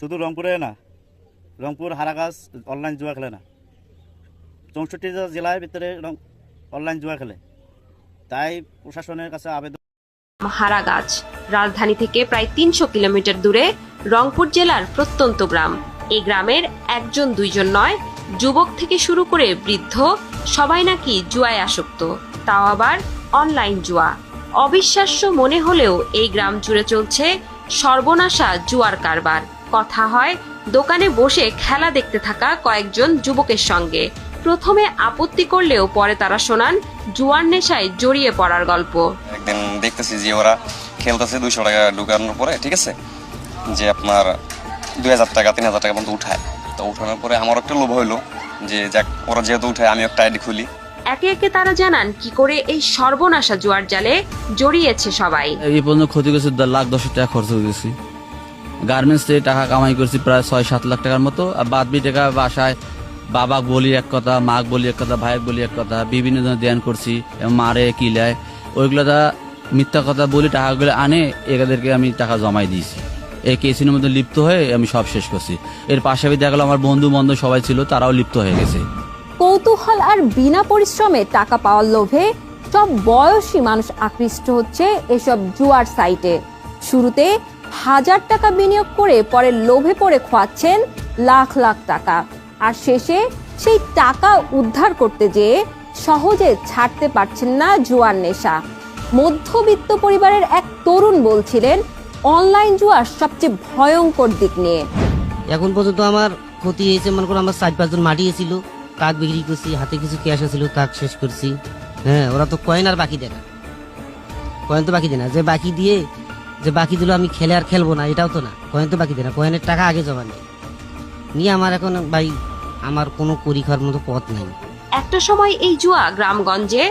শুধু রংপুরে না, রংপুর হারাগাছ অনলাইন জুয়া খেলে না, 64 জেলার ভিতরে অনলাইন জুয়া খেলে। তাই প্রশাসনের কাছে আবেদন। হারাগাছ রাজধানী থেকে প্রায় 300 কিলোমিটার দূরে রংপুর জেলার প্রত্যন্ত গ্রাম। এই গ্রামের একজন দুইজন নয়, যুবক থেকে শুরু করে বৃদ্ধ সবাই নাকি জুয়ায় আসক্ত, তাও আবার অনলাইন জুয়া। অবিশ্বাস্য মনে হলেও এই গ্রাম জুড়ে চলছে সর্বনাশা জুয়ার কারবার। কথা হয় দোকানে বসে খেলা দেখতে থাকা কয়েকজন যুবকের সঙ্গে। প্রথমে আপত্তি করলেও পরে তারা শোনান জুয়ার নেশায় জড়িয়ে পড়ার গল্প। একদিন দেখতেছি যে ওরা খেলতেছে 200 টাকা ঢুকানোর পরে, ঠিক আছে, যে আপনার 2000 টাকা 3000 টাকা পর্যন্ত উঠায়। তো উঠানোর পরে আমার একটা লোভ হইলো যে যাক, ওরা যেহেতু উঠায় আমি একটা আইডি খুলি। একে একে তারা জানান কি করে এই সর্বনাশা জুয়ার জালে জড়িয়েছে সবাই। এই পর্যন্ত ক্ষতি করছি 1,10,000 টাকা খরচ করেছি। গার্মেন্টস থেকে টাকা কামাই করছি প্রায় 6-7 লাখ টাকার মতো। আর বাদবি টাকা বাসায় বাবা বলি এক কথা, মা বলি এক কথা, ভাই বলি এক কথা, বিভিন্ন ধরনের ধ্যান করছি, মারে কিলায় ওইগুলো মিথ্যা কথা বলি টাকাগুলো আনে এদেরকে আমি টাকা জমাই দিয়েছি। এই কেসিনের মধ্যে লিপ্ত হয়ে আমি সব শেষ করছি। এর পাশাপাশি দেখা গেল আমার বন্ধু বান্ধব সবাই ছিল, তারাও লিপ্ত হয়ে গেছে। কৌতূহল আর বিনা পরিশ্রমে টাকা পাওয়ার লোভে সব বয়সী মানুষ আকৃষ্ট হচ্ছে এসব জুয়ার সাইটে। শুরুতে 1000 টাকা বিনিয়োগ করে পরে লোভে পড়ে খোয়াচ্ছেন লাখ লাখ টাকা, আর শেষে সেই টাকা উদ্ধার করতে যেয়ে সহজে ছাড়তে পারছেন না জুয়ার নেশা। মধ্যবিত্ত পরিবারের এক তরুণ বলছিলেন অনলাইন জুয়ার সবচেয়ে ভয়ঙ্কর দিক নিয়ে। এখন পর্যন্ত আমার ক্ষতি হয়েছে, মনে করো আমার 4-5 জন মাটিয়েছিল, তাক বিক্রি করছি, হাতে কিছু ক্যাশ ছিল তাক শেষ করছি। হ্যাঁ, ওরা তো কয়েন আর বাকি দেয় না, কয়েন তো বাকি দেয় না, যে বাকি দিয়ে যে বাকি দিল আমি খেলে আর খেলবো না এটাও তো না, কয়েন তো বাকি দেয় না, কয়েনের টাকা আগে জমা নেই নিয়ে আমার এখন ভাই আমার কোনো করি খাওয়ার মতো পথ নাই। একটা সময় এই জুয়া গ্রামগঞ্জে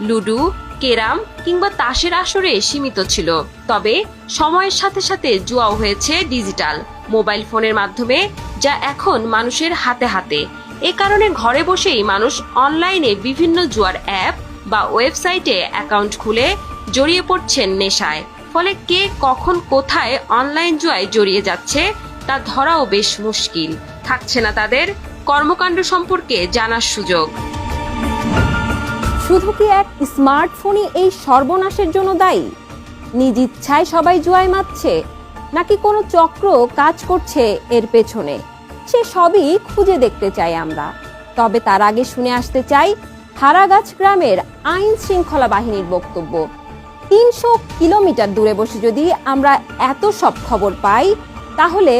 লুডু, কেরাম কিংবা তাসের আসরে সীমিত ছিল। তবে সময়ের সাথে সাথে জুয়াও হয়েছে ডিজিটাল মোবাইল ফোনের মাধ্যমে, যা এখন মানুষের হাতে হাতে। এ কারণে ঘরে বসেই মানুষ অনলাইনে বিভিন্ন জুয়ার অ্যাপ বা ওয়েবসাইটে অ্যাকাউন্ট খুলে জড়িয়ে পড়ছেন নেশায়। ফলে কে কখন কোথায় অনলাইন জুয়ায় জড়িয়ে যাচ্ছে তা ধরাও বেশ মুশকিল। থাকছে না তাদের কর্মকাণ্ড সম্পর্কে জানার সুযোগ। শুধু কি এক স্মার্টফোনই এই সর্বনাশের জন্য দায়ী? নিজ ইচ্ছায় সবাই জুয়ায় মাতছে, নাকি কোনো চক্র কাজ করছে এর পেছনে? সে সবই খুঁজে দেখতে চাই আমরা। তবে তার আগে শুনে আসতে চাই হারাগাছ গ্রামের আইন শৃঙ্খলা বাহিনীর বক্তব্য। 300 কিলোমিটার দূরে বসে যদি আমরা এত সব খবর পাই, তাহলে